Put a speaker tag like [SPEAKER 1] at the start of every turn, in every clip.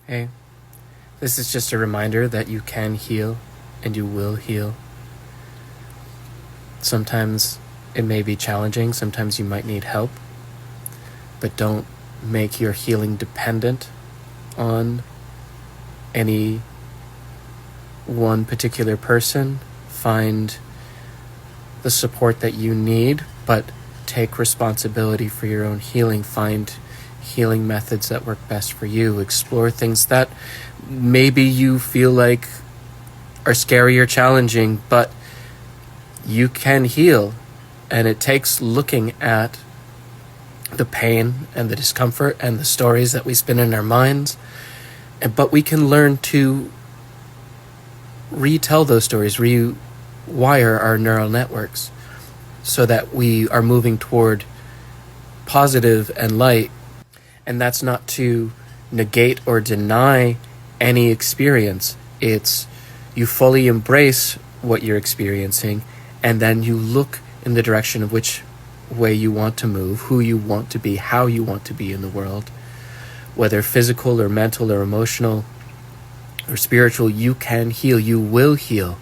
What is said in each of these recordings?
[SPEAKER 1] Hey, this is just a reminder that you can heal and you will heal. Sometimes it may be challenging, sometimes you might need help, but don't make your healing dependent on any one particular person. Find the support that you need, but take responsibility for your own healing. Find healing methods that work best for you. Explore things that maybe you feel like are scary or challenging, but you can heal. And it takes looking at the pain and the discomfort and the stories that we spin in our minds, but we can learn to retell those stories, rewire our neural networks so that we are moving toward positive and light. And that's not to negate or deny any experience. It's you fully embrace what you're experiencing, and then you look in the direction of which way you want to move, who you want to be, how you want to be in the world. Whether physical or mental or emotional or spiritual, you can heal, you will heal.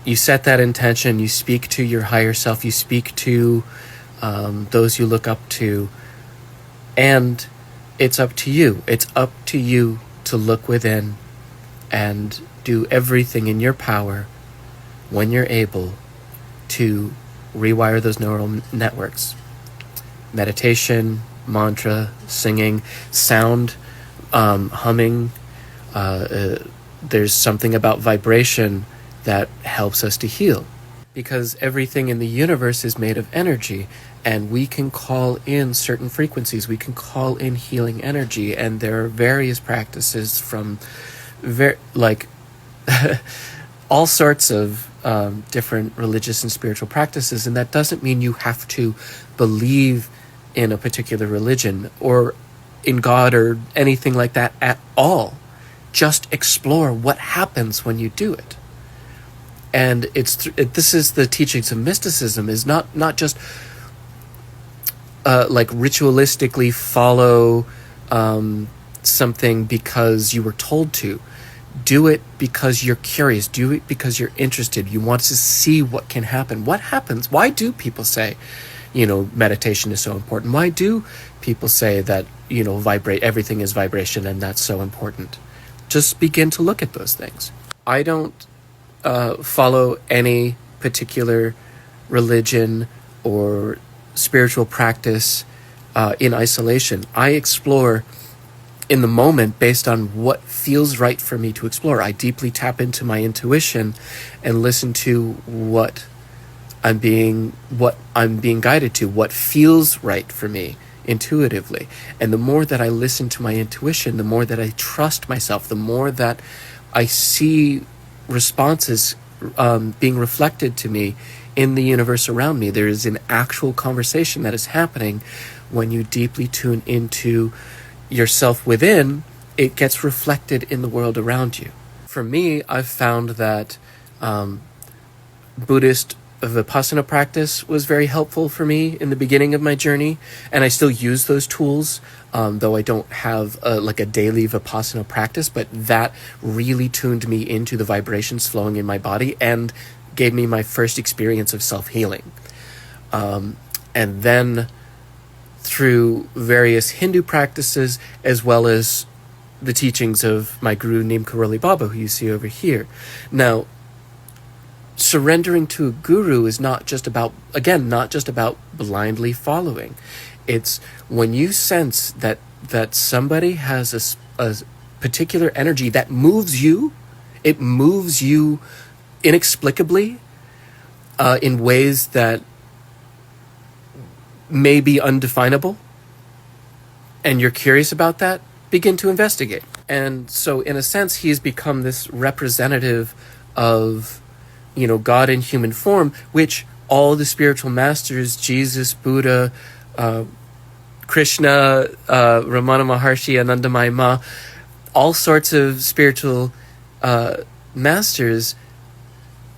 [SPEAKER 1] You set that intention, you speak to your higher self, you speak to those you look up to, and it's up to you. It's up to you to look within and do everything in your power when you're able to rewire those neural networks. Meditation, mantra, singing, sound, humming. There's something about vibration that helps us to heal, because everything in the universe is made of energy, and we can call in certain frequencies. We can call in healing energy, and there are various practices from all sorts of different religious and spiritual practices, and that doesn't mean you have to believe in a particular religion or in God or anything like that at all. Just explore what happens when you do it. And this is the teachings of mysticism, is not just ritualistically follow something because you were told to. Do it because you're curious. Do it because you're interested. You want to see what can happen. What happens? Why do people say, meditation is so important? Why do people say that, everything is vibration and that's so important? Just begin to look at those things. I don't follow any particular religion or spiritual practice in isolation. I explore in the moment based on what feels right for me to explore. I deeply tap into my intuition and listen to what I'm being guided to, what feels right for me intuitively. And the more that I listen to my intuition, the more that I trust myself, the more that I see responses being reflected to me in the universe around me. There is an actual conversation that is happening when you deeply tune into yourself within. It gets reflected in the world around you. For me, I've found that Buddhist Vipassana practice was very helpful for me in the beginning of my journey, and I still use those tools, though I don't have a daily Vipassana practice, but that really tuned me into the vibrations flowing in my body and gave me my first experience of self-healing. And then through various Hindu practices, as well as the teachings of my guru Neem Karoli Baba, who you see over here. Now, surrendering to a guru is not just about blindly following. It's when you sense that somebody has a particular energy that moves you, it moves you inexplicably in ways that may be undefinable, and you're curious about that, begin to investigate. And so in a sense, he has become this representative of God in human form, which all the spiritual masters, Jesus, Buddha, Krishna, Ramana Maharshi, Anandamayi Ma, all sorts of spiritual masters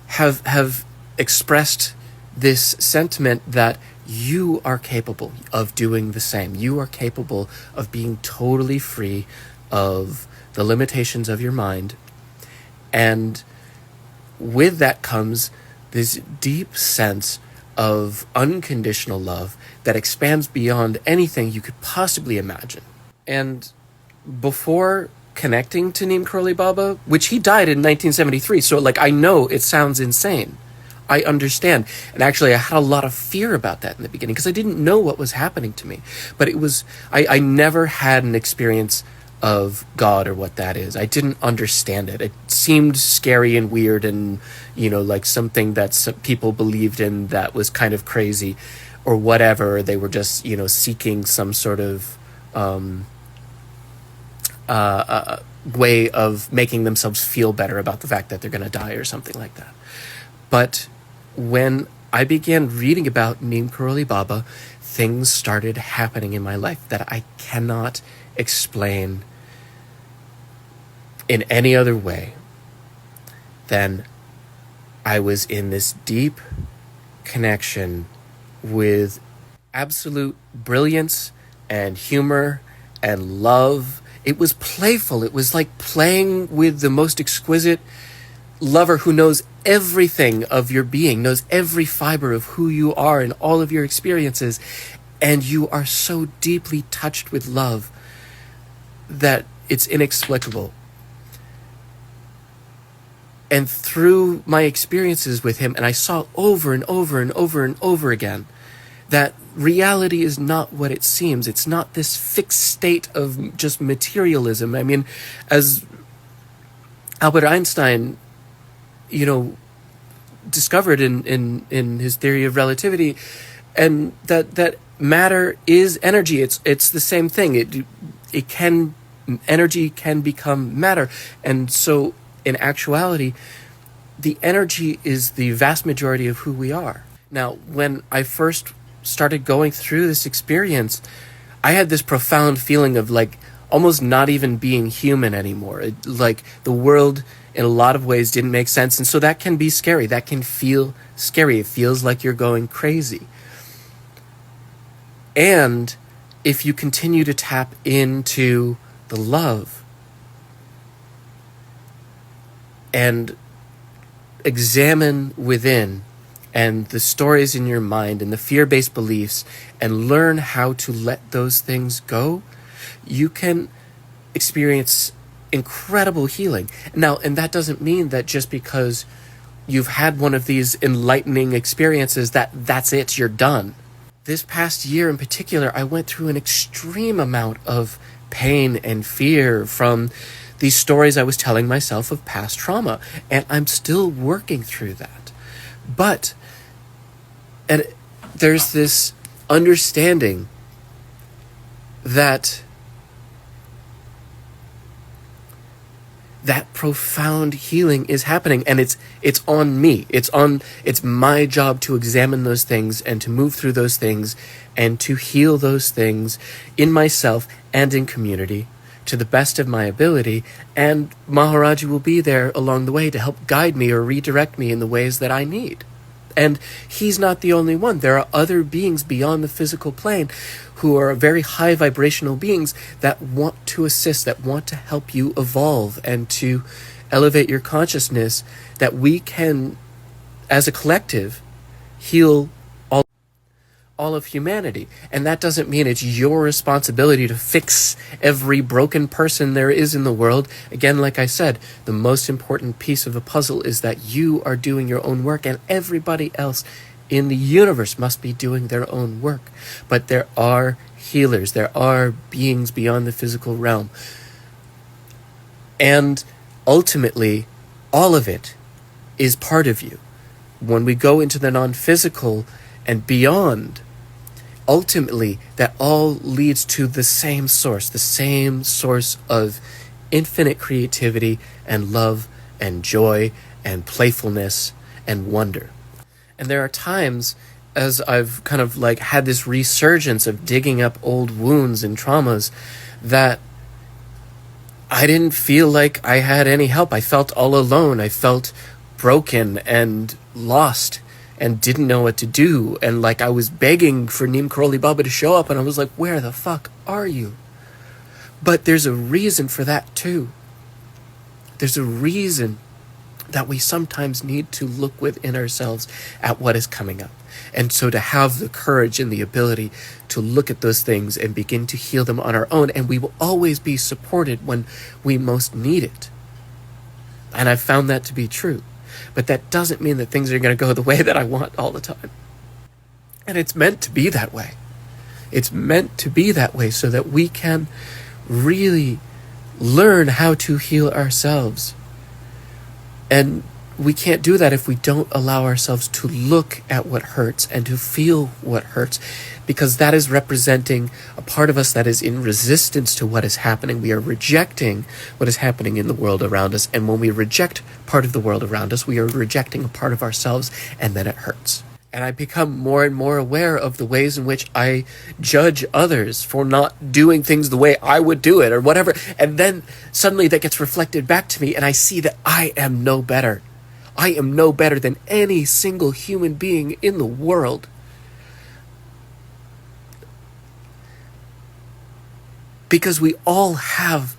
[SPEAKER 1] have expressed this sentiment that you are capable of doing the same. You are capable of being totally free, of the limitations of your mind. And with that comes this deep sense of unconditional love that expands beyond anything you could possibly imagine. And before connecting to Neem Karoli Baba, which he died in 1973, so like I know it sounds insane. I understand. And actually I had a lot of fear about that in the beginning because I didn't know what was happening to me. But it was, I never had an experience of God or what that is. I didn't understand it. It seemed scary and weird and, like something that some people believed in that was kind of crazy or whatever. They were just, seeking some sort of way of making themselves feel better about the fact that they're going to die or something like that. But when I began reading about Neem Karoli Baba, things started happening in my life that I cannot explain in any other way than I was in this deep connection with absolute brilliance and humor and love. It was playful. It was like playing with the most exquisite lover who knows everything of your being, knows every fiber of who you are and all of your experiences, and you are so deeply touched with love that it's inexplicable. And through my experiences with him, and I saw over and over and over and over again that reality is not what it seems. It's not this fixed state of just materialism. I mean, as Albert Einstein, discovered in his theory of relativity, and that matter is energy. It's the same thing. Energy can become matter, and so in actuality, the energy is the vast majority of who we are. Now, when I first started going through this experience, I had this profound feeling of like almost not even being human anymore. Like the world in a lot of ways didn't make sense. And so that can be scary. That can feel scary. It feels like you're going crazy. And if you continue to tap into the love and examine within and the stories in your mind and the fear-based beliefs and learn how to let those things go, you can experience incredible healing. Now, and that doesn't mean that just because you've had one of these enlightening experiences that's it, you're done. This past year in particular, I went through an extreme amount of pain and fear from these stories I was telling myself of past trauma, and I'm still working through that. But and there's this understanding that profound healing is happening, and it's on me. It's my job to examine those things and to move through those things and to heal those things in myself and in community to the best of my ability, and Maharaji will be there along the way to help guide me or redirect me in the ways that I need. And he's not the only one. There are other beings beyond the physical plane who are very high vibrational beings that want to assist, that want to help you evolve and to elevate your consciousness, that we can, as a collective, heal all of humanity. And that doesn't mean it's your responsibility to fix every broken person there is in the world. Again, like I said, the most important piece of the puzzle is that you are doing your own work, and everybody else in the universe must be doing their own work. But there are healers, there are beings beyond the physical realm. And ultimately, all of it is part of you. When we go into the non-physical and beyond, ultimately, that all leads to the same source of infinite creativity and love and joy and playfulness and wonder. And there are times, as I've kind of like had this resurgence of digging up old wounds and traumas, that I didn't feel like I had any help. I felt all alone. I felt broken and lost and didn't know what to do. And like I was begging for Neem Karoli Baba to show up, and I was like, where the fuck are you? But there's a reason for that too. There's a reason that we sometimes need to look within ourselves at what is coming up. And so to have the courage and the ability to look at those things and begin to heal them on our own, and we will always be supported when we most need it. And I've found that to be true. But that doesn't mean that things are going to go the way that I want all the time. And it's meant to be that way. It's meant to be that way so that we can really learn how to heal ourselves. And we can't do that if we don't allow ourselves to look at what hurts and to feel what hurts, because that is representing a part of us that is in resistance to what is happening. We are rejecting what is happening in the world around us. And when we reject part of the world around us, we are rejecting a part of ourselves, and then it hurts. And I become more and more aware of the ways in which I judge others for not doing things the way I would do it or whatever. And then suddenly that gets reflected back to me, and I see that I am no better. I am no better than any single human being in the world. Because we all have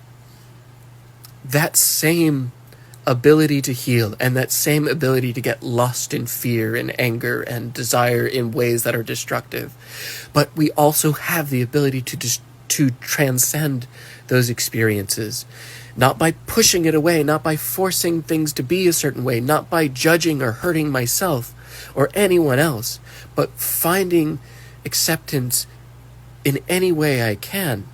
[SPEAKER 1] that same ability to heal and that same ability to get lost in fear and anger and desire in ways that are destructive. But we also have the ability to transcend those experiences, not by pushing it away, not by forcing things to be a certain way, not by judging or hurting myself or anyone else, but finding acceptance in any way I can.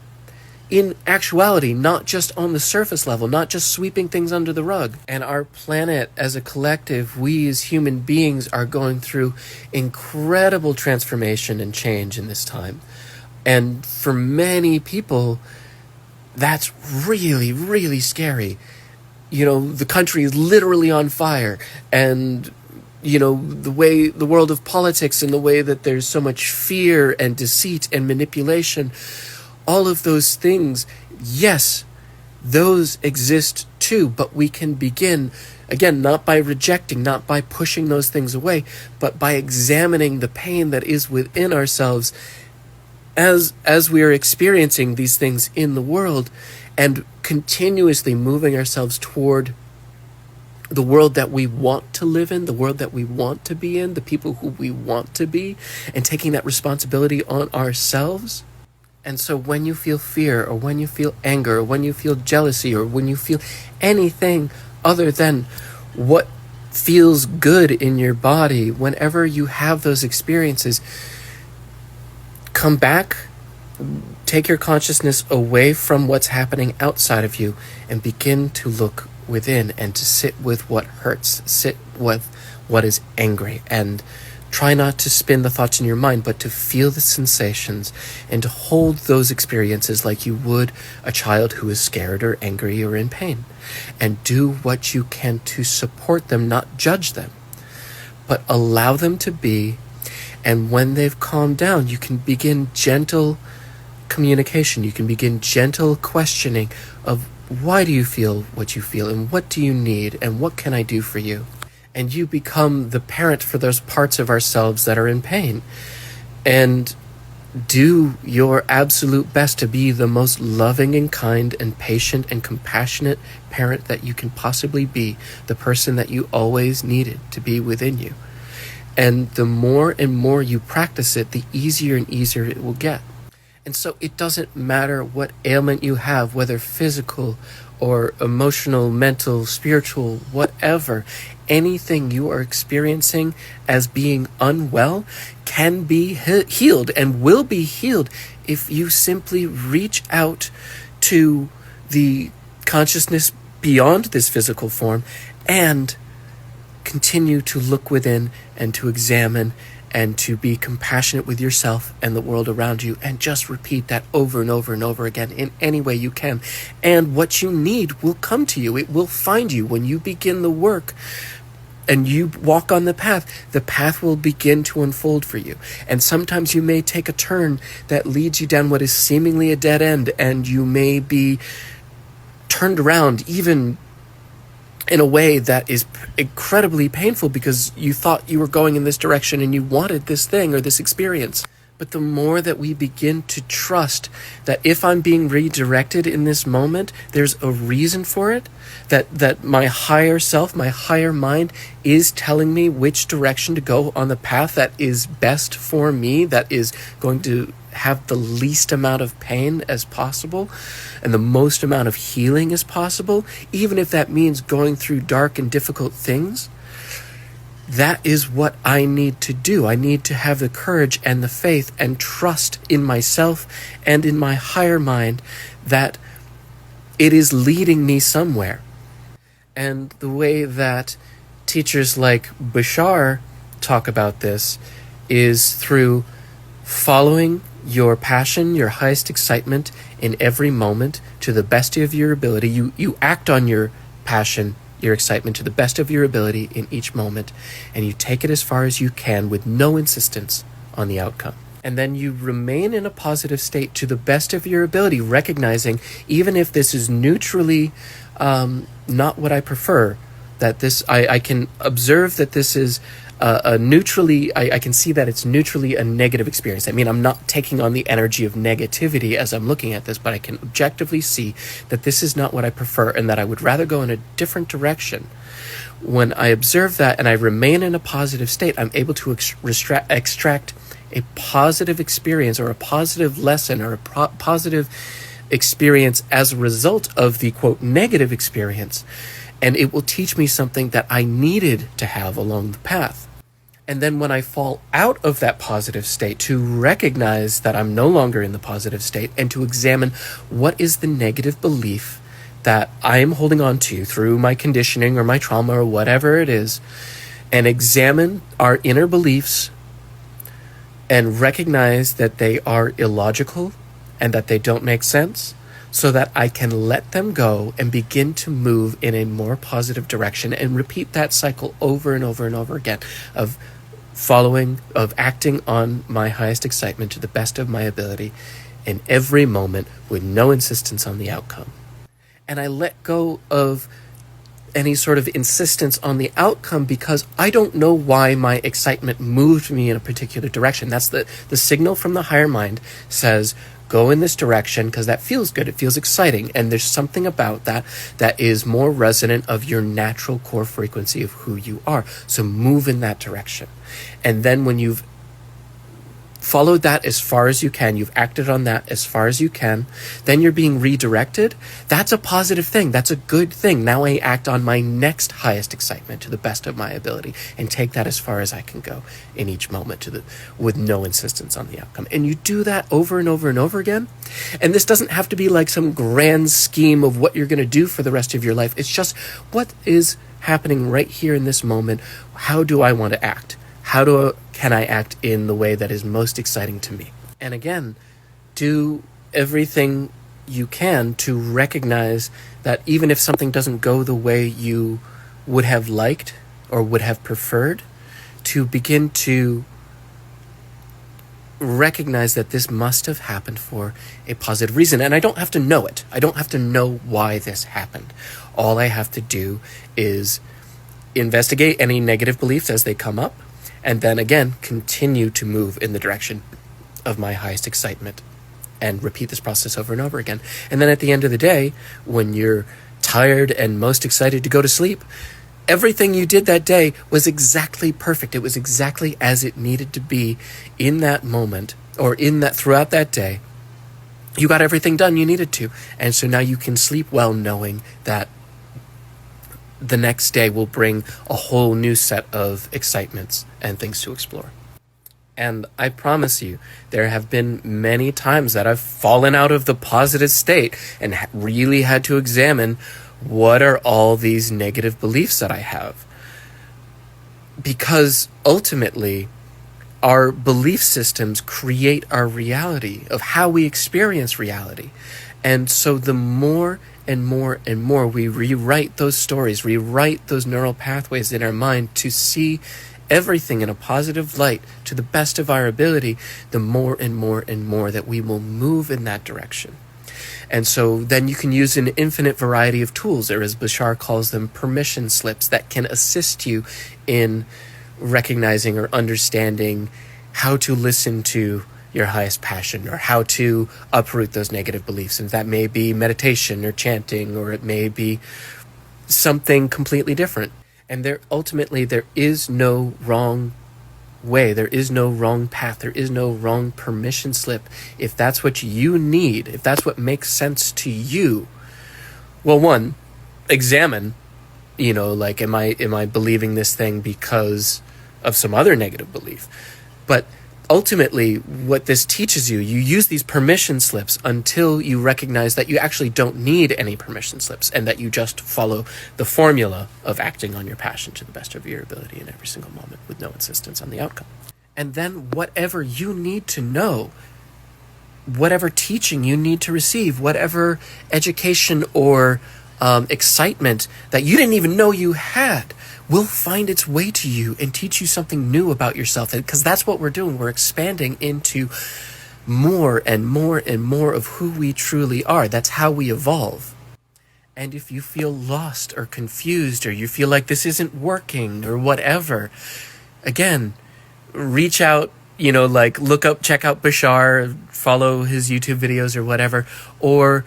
[SPEAKER 1] In actuality, not just on the surface level, not just sweeping things under the rug. And our planet as a collective, we as human beings are going through incredible transformation and change in this time. And for many people, that's really, really scary. You know, the country is literally on fire, and you know, the way the world of politics and the way that there's so much fear and deceit and manipulation, all of those things, yes, those exist too, but we can begin, again, not by rejecting, not by pushing those things away, but by examining the pain that is within ourselves as we are experiencing these things in the world, and continuously moving ourselves toward the world that we want to live in, the world that we want to be in, the people who we want to be, and taking that responsibility on ourselves. And so when you feel fear, or when you feel anger, or when you feel jealousy, or when you feel anything other than what feels good in your body, whenever you have those experiences, come back, take your consciousness away from what's happening outside of you, and begin to look within and to sit with what hurts, sit with what is angry, and try not to spin the thoughts in your mind, but to feel the sensations and to hold those experiences like you would a child who is scared or angry or in pain. And do what you can to support them, not judge them, but allow them to be. And when they've calmed down, you can begin gentle communication. You can begin gentle questioning of, why do you feel what you feel, and what do you need, and what can I do for you? And you become the parent for those parts of ourselves that are in pain. And do your absolute best to be the most loving and kind and patient and compassionate parent that you can possibly be, the person that you always needed to be within you. And the more and more you practice it, the easier and easier it will get. And so it doesn't matter what ailment you have, whether physical or emotional, mental, spiritual, whatever, anything you are experiencing as being unwell can be healed and will be healed if you simply reach out to the consciousness beyond this physical form and continue to look within and to examine and to be compassionate with yourself and the world around you, and just repeat that over and over and over again in any way you can. And what you need will come to you. It will find you when you begin the work and you walk on the path will begin to unfold for you. And sometimes you may take a turn that leads you down what is seemingly a dead end, and you may be turned around even in a way that is incredibly painful because you thought you were going in this direction and you wanted this thing or this experience. But the more that we begin to trust that if I'm being redirected in this moment, there's a reason for it, that my higher self, my higher mind is telling me which direction to go on the path that is best for me, that is going to have the least amount of pain as possible and the most amount of healing as possible, even if that means going through dark and difficult things. That is what I need to do. I need to have the courage and the faith and trust in myself and in my higher mind that it is leading me somewhere. And the way that teachers like Bashar talk about this is through following your passion, your highest excitement in every moment to the best of your ability. You act on your passion, your excitement to the best of your ability in each moment, and you take it as far as you can with no insistence on the outcome. And then you remain in a positive state to the best of your ability, recognizing even if this is neutrally not what I prefer, that this I can observe that this is I can see that it's neutrally a negative experience. I mean, I'm not taking on the energy of negativity as I'm looking at this, but I can objectively see that this is not what I prefer and that I would rather go in a different direction. When I observe that and I remain in a positive state, I'm able to extract a positive experience or a positive lesson or a positive experience as a result of the, quote, negative experience. And it will teach me something that I needed to have along the path. And then when I fall out of that positive state, to recognize that I'm no longer in the positive state and to examine what is the negative belief that I am holding on to through my conditioning or my trauma or whatever it is, and examine our inner beliefs and recognize that they are illogical and that they don't make sense, so that I can let them go and begin to move in a more positive direction and repeat that cycle over and over and over again of acting on my highest excitement to the best of my ability in every moment with no insistence on the outcome. And I let go of any sort of insistence on the outcome because I don't know why my excitement moved me in a particular direction. That's the signal from the higher mind says, go in this direction because that feels good. It feels exciting. And there's something about that that is more resonant of your natural core frequency of who you are. So move in that direction. And then when you've followed that as far as you can, you've acted on that as far as you can, then you're being redirected. That's a positive thing. That's a good thing. Now I act on my next highest excitement to the best of my ability and take that as far as I can go in each moment with no insistence on the outcome. And you do that over and over and over again. And this doesn't have to be like some grand scheme of what you're going to do for the rest of your life. It's just what is happening right here in this moment. How do I want to act? Can I act in the way that is most exciting to me? And again, do everything you can to recognize that even if something doesn't go the way you would have liked or would have preferred, to begin to recognize that this must have happened for a positive reason. And I don't have to know it. I don't have to know why this happened. All I have to do is investigate any negative beliefs as they come up, and then again, continue to move in the direction of my highest excitement and repeat this process over and over again. And then at the end of the day, when you're tired and most excited to go to sleep, everything you did that day was exactly perfect. It was exactly as it needed to be in that moment or throughout that day. You got everything done you needed to. And so now you can sleep well knowing that the next day will bring a whole new set of excitements and things to explore. And I promise you, there have been many times that I've fallen out of the positive state and really had to examine what are all these negative beliefs that I have. Because ultimately, our belief systems create our reality of how we experience reality. And so the more and more and more we rewrite those stories, rewrite those neural pathways in our mind to see everything in a positive light to the best of our ability, the more and more and more that we will move in that direction. And so then you can use an infinite variety of tools, or as Bashar calls them, permission slips, that can assist you in recognizing or understanding how to listen to your highest passion, or how to uproot those negative beliefs. And that may be meditation or chanting, or it may be something completely different. And there is no wrong way. There is no wrong path. There is no wrong permission slip. If that's what you need, if that's what makes sense to you, well, one, examine, like, am I believing this thing because of some other negative belief? But ultimately, what this teaches you use these permission slips until you recognize that you actually don't need any permission slips, and that you just follow the formula of acting on your passion to the best of your ability in every single moment with no insistence on the outcome. And then whatever you need to know, whatever teaching you need to receive, whatever education or excitement that you didn't even know you had, will find its way to you and teach you something new about yourself. Because that's what we're doing. We're expanding into more and more and more of who we truly are. That's how we evolve. And if you feel lost or confused, or you feel like this isn't working or whatever, again, reach out, look up, check out Bashar, follow his YouTube videos or whatever, or,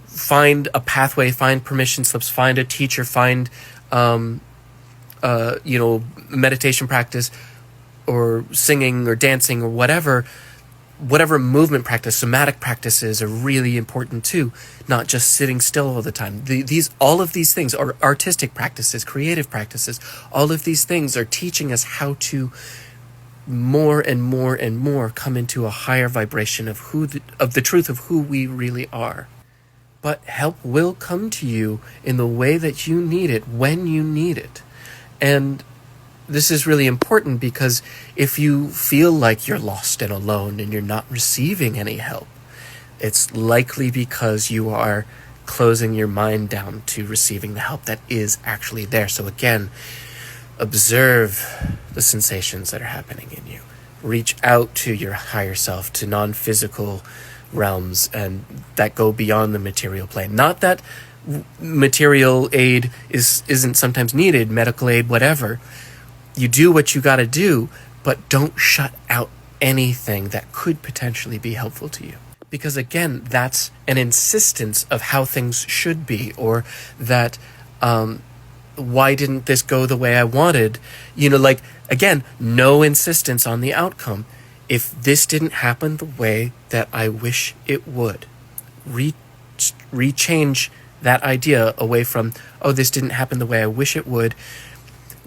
[SPEAKER 1] find a pathway, find permission slips, find a teacher, find meditation practice, or singing or dancing or whatever movement practice. Somatic practices are really important too, not just sitting still all the time. All of these things are artistic practices, creative practices. All of these things are teaching us how to more and more and more come into a higher vibration of the truth of who we really are. But help will come to you in the way that you need it, when you need it. And this is really important, because if you feel like you're lost and alone and you're not receiving any help, it's likely because you are closing your mind down to receiving the help that is actually there. So again, observe the sensations that are happening in you. Reach out to your higher self, to non-physical realms, and that go beyond the material plane. Not that material aid isn't sometimes needed, medical aid, whatever. You do what you got to do, but don't shut out anything that could potentially be helpful to you. Because again, that's an insistence of how things should be, or that why didn't this go the way I wanted? Again, no insistence on the outcome. If this didn't happen the way that I wish it would, rechange that idea away from, oh, this didn't happen the way I wish it would.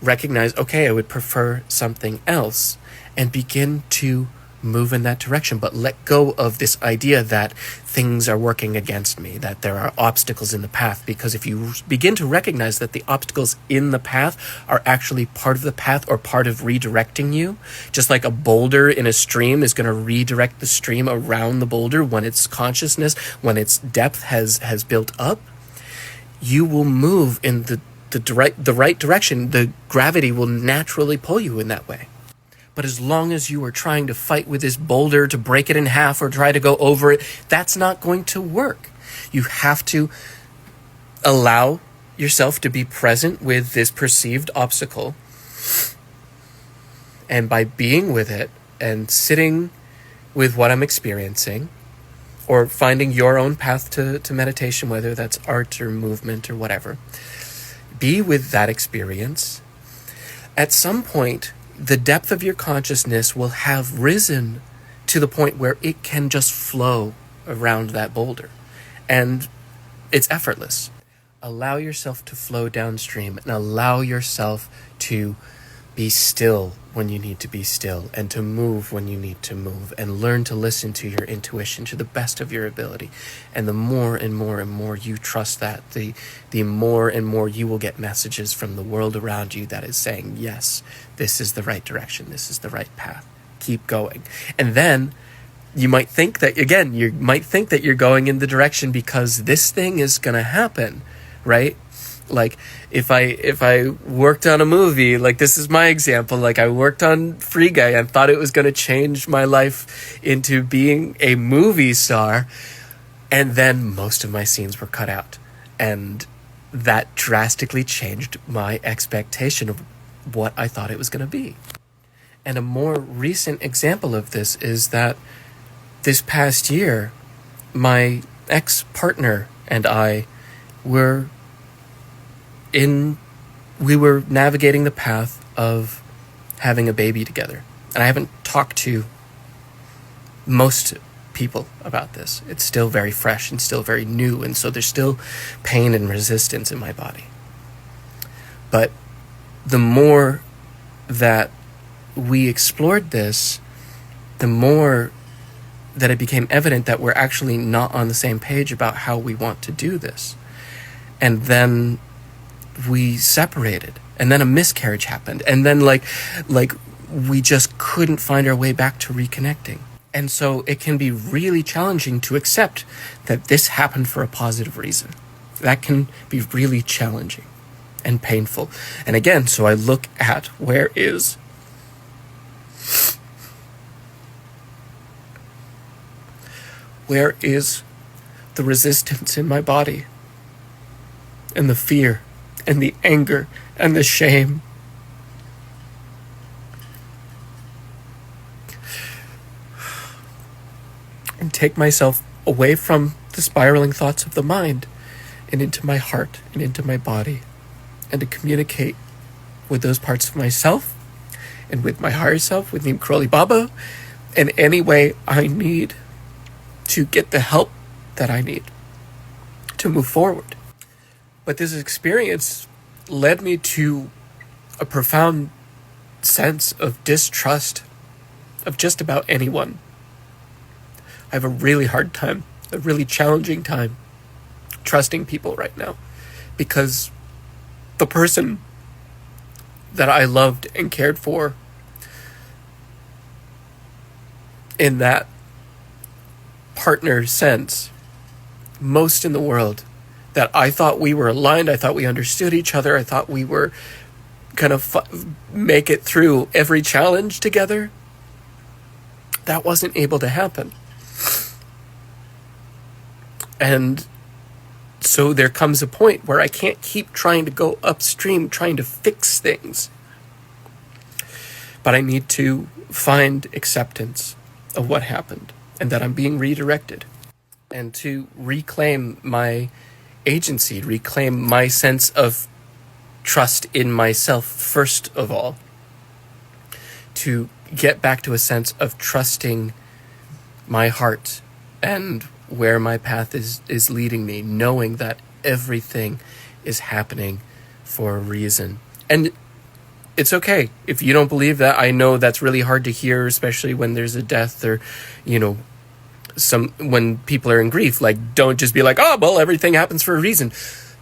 [SPEAKER 1] Recognize, okay, I would prefer something else, and begin to move in that direction. But let go of this idea that things are working against me, that there are obstacles in the path. Because if you begin to recognize that the obstacles in the path are actually part of the path, or part of redirecting you, just like a boulder in a stream is going to redirect the stream around the boulder when its consciousness, when its depth has built up, you will move in the right direction. The gravity will naturally pull you in that way. But as long as you are trying to fight with this boulder to break it in half, or try to go over it, that's not going to work. You have to allow yourself to be present with this perceived obstacle. And by being with it and sitting with what I'm experiencing, or finding your own path to meditation, whether that's art or movement or whatever, be with that experience. At some point, the depth of your consciousness will have risen to the point where it can just flow around that boulder. And it's effortless. Allow yourself to flow downstream, and allow yourself to be still when you need to be still, and to move when you need to move, and learn to listen to your intuition to the best of your ability. And the more and more and more you trust that, the more and more you will get messages from the world around you that is saying, yes, this is the right direction, this is the right path, keep going. And then you might think that you're going in the direction because this thing is going to happen, right? Like if I worked on a movie, like this is my example, like I worked on Free Guy and thought it was going to change my life into being a movie star, and then most of my scenes were cut out, and that drastically changed my expectation of what I thought it was going to be. And a more recent example of this is that this past year, my ex-partner and I were navigating the path of having a baby together. And I haven't talked to most people about this. It's still very fresh and still very new, and so there's still pain and resistance in my body. But the more that we explored this, the more that it became evident that we're actually not on the same page about how we want to do this. And then we separated, and then a miscarriage happened, and then like we just couldn't find our way back to reconnecting. And so it can be really challenging to accept that this happened for a positive reason. That can be really challenging and painful. And again, so I look at where is the resistance in my body, and the fear, and the anger, and the shame. And take myself away from the spiraling thoughts of the mind and into my heart and into my body, and to communicate with those parts of myself and with my higher self, with Neem Karoli Baba, in any way I need to get the help that I need to move forward. But this experience led me to a profound sense of distrust of just about anyone. I have a really hard time, a really challenging time trusting people right now, because the person that I loved and cared for in that partner sense, most in the world, that I thought we were aligned, I thought we understood each other, I thought we were gonna make it through every challenge together, that wasn't able to happen. And so there comes a point where I can't keep trying to go upstream, trying to fix things. But I need to find acceptance of what happened, and that I'm being redirected, and to reclaim my agency, reclaim my sense of trust in myself first of all, to get back to a sense of trusting my heart and where my path is leading me, knowing that everything is happening for a reason. And it's okay if you don't believe that. I know that's really hard to hear, especially when there's a death, or, when people are in grief. Like, don't just be like, oh, well, everything happens for a reason.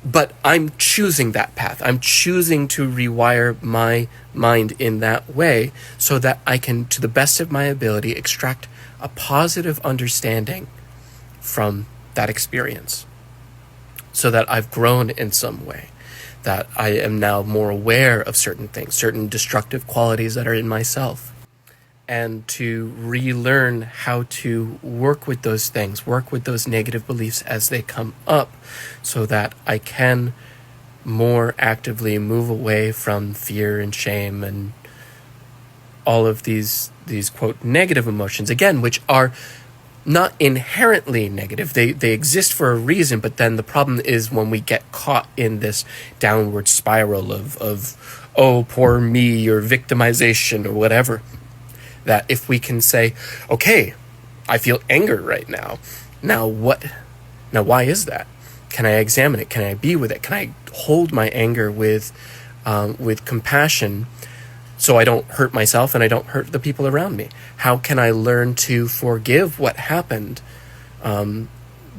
[SPEAKER 1] But I'm choosing that path. I'm choosing to rewire my mind in that way so that I can, to the best of my ability, extract a positive understanding from that experience, so that I've grown in some way, that I am now more aware of certain things, certain destructive qualities that are in myself, and to relearn how to work with those things, work with those negative beliefs as they come up, so that I can more actively move away from fear and shame and all of these quote negative emotions, again, which are not inherently negative. They exist for a reason, but then the problem is when we get caught in this downward spiral of oh, poor me, or victimization, or whatever, that if we can say, okay, I feel anger right now. Now why is that? Can I examine it? Can I be with it? Can I hold my anger with compassion, so I don't hurt myself and I don't hurt the people around me? How can I learn to forgive what happened, the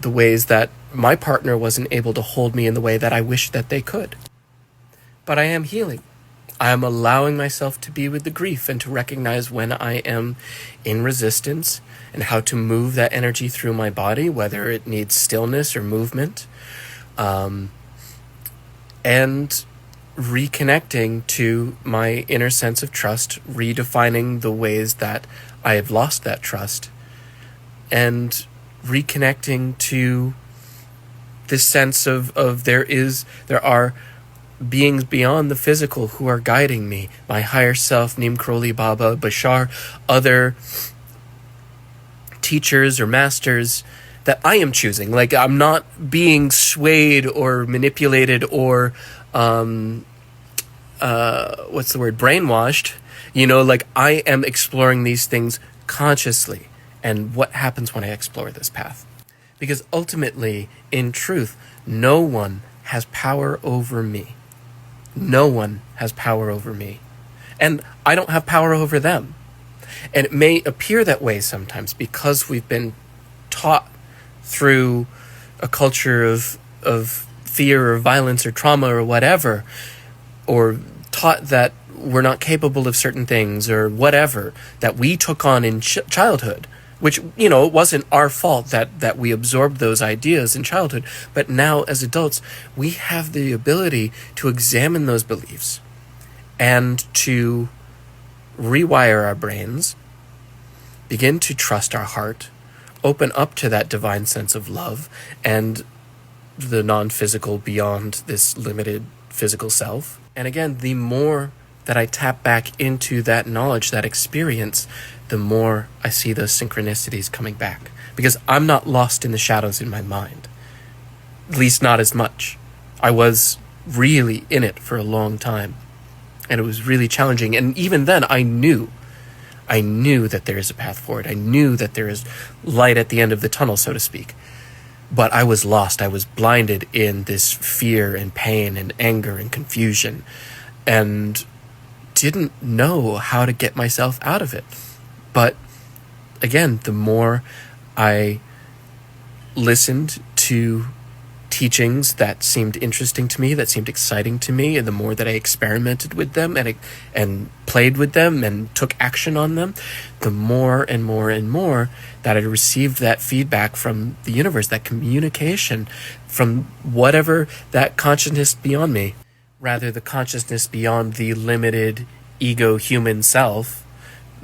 [SPEAKER 1] ways that my partner wasn't able to hold me in the way that I wish that they could? But I am healing. I am allowing myself to be with the grief and to recognize when I am in resistance, and how to move that energy through my body, whether it needs stillness or movement, and reconnecting to my inner sense of trust, redefining the ways that I have lost that trust, and reconnecting to this sense of there are beings beyond the physical who are guiding me. My higher self, Neem Karoli Baba, Bashar, other teachers or masters that I am choosing. Like, I'm not being swayed or manipulated or brainwashed. Like, I am exploring these things consciously. And what happens when I explore this path? Because ultimately, in truth, no one has power over me. No one has power over me. And I don't have power over them. And it may appear that way sometimes because we've been taught through a culture of fear or violence or trauma or whatever, or taught that we're not capable of certain things or whatever that we took on in childhood, which, it wasn't our fault that we absorbed those ideas in childhood. But now as adults, we have the ability to examine those beliefs and to rewire our brains, begin to trust our heart, open up to that divine sense of love and the non-physical beyond this limited physical self. And again, the more that I tap back into that knowledge, that experience, the more I see those synchronicities coming back. Because I'm not lost in the shadows in my mind. At least not as much. I was really in it for a long time. And it was really challenging. And even then, I knew that there is a path forward. I knew that there is light at the end of the tunnel, so to speak. But I was lost. I was blinded in this fear and pain and anger and confusion, and didn't know how to get myself out of it. But again, the more I listened to teachings that seemed interesting to me, that seemed exciting to me, and the more that I experimented with them and played with them and took action on them, the more and more and more that I received that feedback from the universe, that communication from whatever that consciousness beyond me, rather the consciousness beyond the limited ego human self,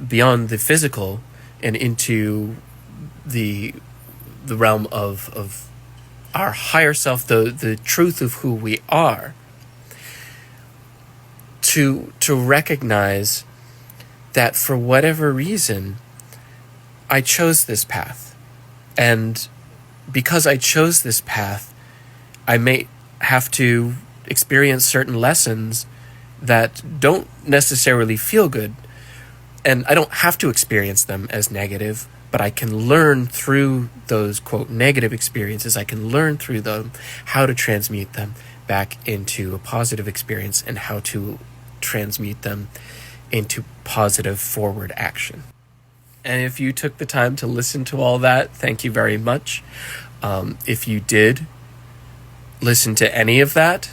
[SPEAKER 1] beyond the physical and into the realm of our higher self, the truth of who we are, to recognize that for whatever reason, I chose this path. And because I chose this path, I may have to experience certain lessons that don't necessarily feel good. And I don't have to experience them as negative, but I can learn through those, quote, negative experiences. I can learn through them how to transmute them back into a positive experience and how to transmute them into positive forward action. And if you took the time to listen to all that, thank you very much. If you did listen to any of that,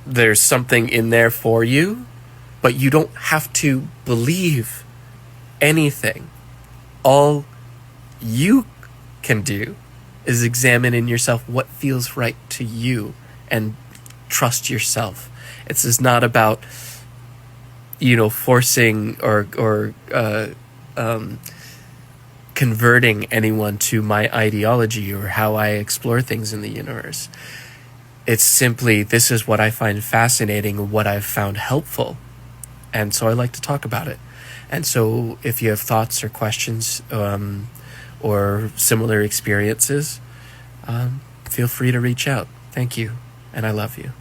[SPEAKER 1] there's something in there for you, but you don't have to believe anything. All you can do is examine in yourself what feels right to you and trust yourself. This is not about, forcing or converting anyone to my ideology or how I explore things in the universe. It's simply, this is what I find fascinating, what I've found helpful. And so I like to talk about it. And so if you have thoughts or questions or similar experiences, feel free to reach out. Thank you, and I love you.